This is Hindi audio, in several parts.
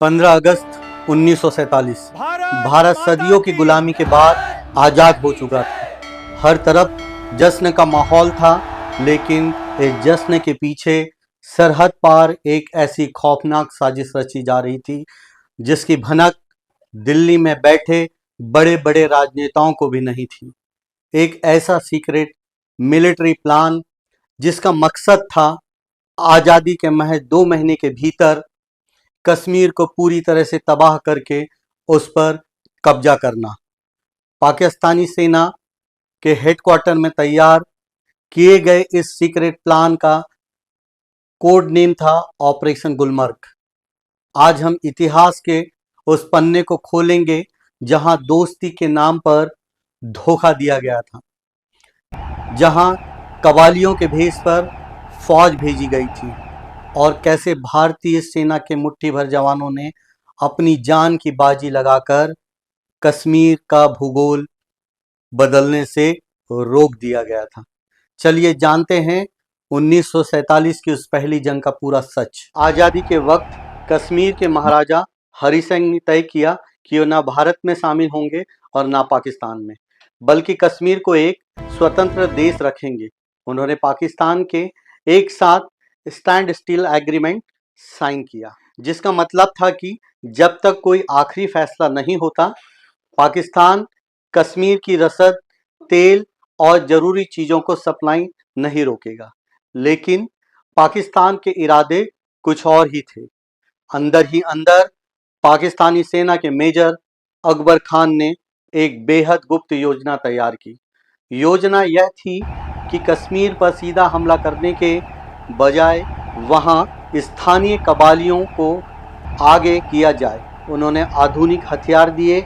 15 अगस्त 1947 भारत सदियों की गुलामी के बाद आज़ाद हो चुका था। हर तरफ जश्न का माहौल था, लेकिन इस जश्न के पीछे सरहद पार एक ऐसी खौफनाक साजिश रची जा रही थी जिसकी भनक दिल्ली में बैठे बड़े बड़े राजनेताओं को भी नहीं थी। एक ऐसा सीक्रेट मिलिट्री प्लान जिसका मकसद था आज़ादी के महज 2 महीने के भीतर कश्मीर को पूरी तरह से तबाह करके उस पर कब्जा करना। पाकिस्तानी सेना के हेडक्वार्टर में तैयार किए गए इस सीक्रेट प्लान का कोड नेम था ऑपरेशन गुलमर्ग। आज हम इतिहास के उस पन्ने को खोलेंगे जहां दोस्ती के नाम पर धोखा दिया गया था, जहां कवालियों के भेष पर फौज भेजी गई थी और कैसे भारतीय सेना के मुट्ठी भर जवानों ने अपनी जान की बाजी लगाकर कश्मीर का भूगोल बदलने से रोक दिया गया था। चलिए जानते हैं 1947 की उस पहली जंग का पूरा सच। आज़ादी के वक्त कश्मीर के महाराजा हरि सिंह ने तय किया कि वो ना भारत में शामिल होंगे और ना पाकिस्तान में, बल्कि कश्मीर को एक स्वतंत्र देश रखेंगे। उन्होंने पाकिस्तान के एक साथ स्टैंड स्टिल एग्रीमेंट साइन किया, जिसका मतलब था कि जब तक कोई आखिरी फैसला नहीं होता, पाकिस्तान कश्मीर की रसद, तेल और ज़रूरी चीज़ों को सप्लाई नहीं रोकेगा। लेकिन पाकिस्तान के इरादे कुछ और ही थे। अंदर ही अंदर पाकिस्तानी सेना के मेजर अकबर खान ने एक बेहद गुप्त योजना तैयार की। योजना यह थी कि कश्मीर पर सीधा हमला करने के बजाय वहां स्थानीय कबालियों को आगे किया जाए। उन्होंने आधुनिक हथियार दिए,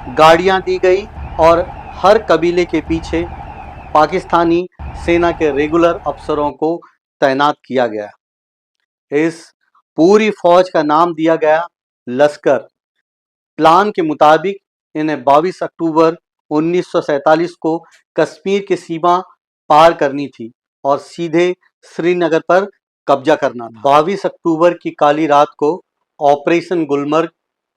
गाड़ियां दी गई और हर कबीले के पीछे पाकिस्तानी सेना के रेगुलर अफसरों को तैनात किया गया। इस पूरी फौज का नाम दिया गया लश्कर। प्लान के मुताबिक इन्हें 22 अक्टूबर 1947 को कश्मीर की सीमा पार करनी थी और सीधे श्रीनगर पर कब्जा करना था। 22 अक्टूबर की काली रात को ऑपरेशन गुलमर्ग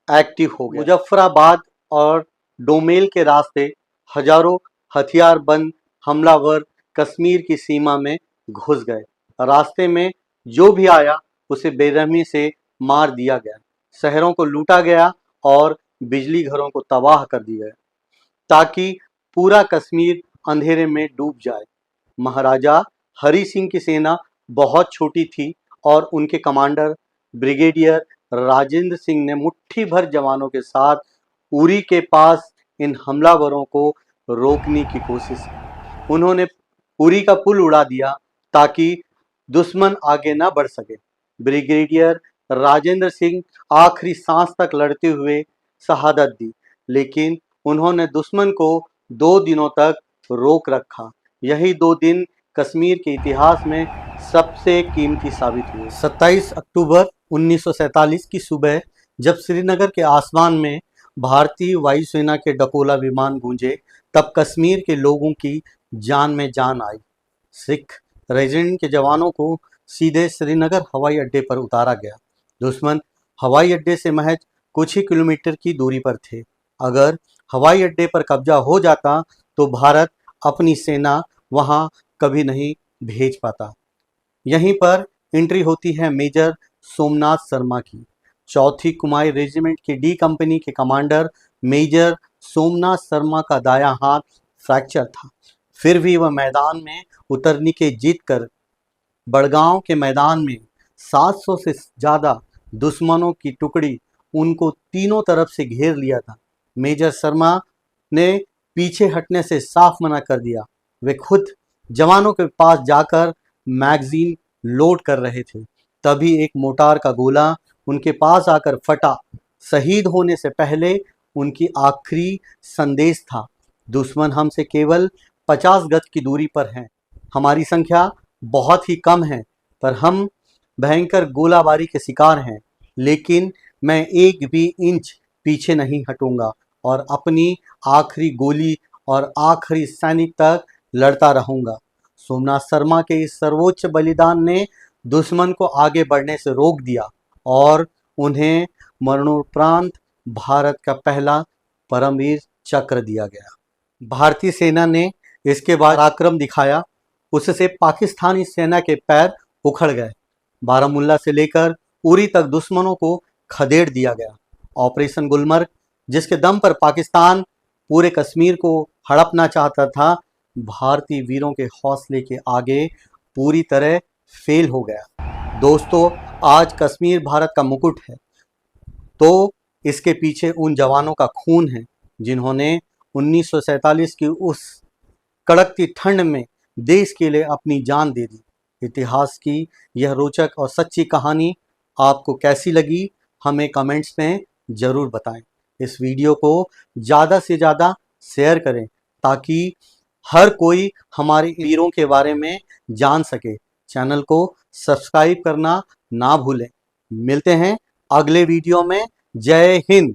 एक्टिव हो गया। मुजफ्फराबाद और डोमेल के रास्ते हजारों हथियारबंद हमलावर कश्मीर की सीमा में घुस गए। रास्ते में जो भी आया उसे बेरहमी से मार दिया गया। शहरों को लूटा गया और बिजली घरों को तबाह कर दिया गया, ताकि पूरा कश्मीर अंधेरे में डूब जाए। महाराजा हरि सिंह की सेना बहुत छोटी थी और उनके कमांडर ब्रिगेडियर राजेंद्र सिंह ने मुट्ठी भर जवानों के साथ उरी के पास इन हमलावरों को रोकने की कोशिश की। उन्होंने उरी का पुल उड़ा दिया ताकि दुश्मन आगे ना बढ़ सके। ब्रिगेडियर राजेंद्र सिंह आखिरी सांस तक लड़ते हुए शहादत दी, लेकिन उन्होंने दुश्मन को 2 दिनों तक रोक रखा। यही 2 दिन कश्मीर के इतिहास में सबसे कीमती साबित हुए। 27 अक्टूबर 1947 की सुबह जब श्रीनगर के आसमान में भारतीय वायुसेना के डकोला विमान गूंजे, तब कश्मीर के लोगों की जान में जान आई। सिख रेजिमेंट के जवानों को सीधे श्रीनगर हवाई अड्डे पर उतारा गया। दुश्मन हवाई अड्डे से महज कुछ ही किलोमीटर की दूरी पर थे। अगर हवाई अड्डे पर कब्जा हो जाता तो भारत अपनी सेना वहां कभी नहीं भेज पाता। यहीं पर एंट्री होती है मेजर सोमनाथ शर्मा की। 4वीं कुमाई रेजिमेंट की डी कंपनी के कमांडर मेजर सोमनाथ शर्मा का दायां हाथ फ्रैक्चर था। फिर भी वह मैदान में उतरने के जीत कर बड़गांव के मैदान में 700 से ज़्यादा दुश्मनों की टुकड़ी उनको तीनों तरफ से घेर लिया था। मेजर शर्मा ने पीछे हटने से साफ मना कर दिया। वे खुद जवानों के पास जाकर मैगजीन लोड कर रहे थे। तभी एक मोटार का गोला उनके पास आकर फटा। शहीद होने से पहले उनकी आखिरी संदेश था, दुश्मन हमसे केवल 50 गज की दूरी पर हैं। हमारी संख्या बहुत ही कम है, पर हम भयंकर गोलाबारी के शिकार हैं, लेकिन मैं एक भी इंच पीछे नहीं हटूंगा और अपनी आखिरी गोली और आखिरी सैनिक तक लड़ता रहूंगा। सोमनाथ शर्मा के इस सर्वोच्च बलिदान ने दुश्मन को आगे बढ़ने से रोक दिया और उन्हें मरणोपरांत भारत का पहला परमवीर चक्र दिया गया। भारतीय सेना ने इसके बाद पराक्रम दिखाया, उससे पाकिस्तानी सेना के पैर उखड़ गए। बारामुल्ला से लेकर उरी तक दुश्मनों को खदेड़ दिया गया। ऑपरेशन गुलमर्ग, जिसके दम पर पाकिस्तान पूरे कश्मीर को हड़पना चाहता था, भारतीय वीरों के हौसले के आगे पूरी तरह फेल हो गया। दोस्तों, आज कश्मीर भारत का मुकुट है, तो इसके पीछे उन जवानों का खून है जिन्होंने 1947 की उस कड़कती ठंड में देश के लिए अपनी जान दे दी। इतिहास की यह रोचक और सच्ची कहानी आपको कैसी लगी, हमें कमेंट्स में ज़रूर बताएं। इस वीडियो को ज़्यादा से ज़्यादा शेयर करें ताकि हर कोई हमारे वीरों के बारे में जान सके। चैनल को सब्सक्राइब करना ना भूलें। मिलते हैं अगले वीडियो में। जय हिंद।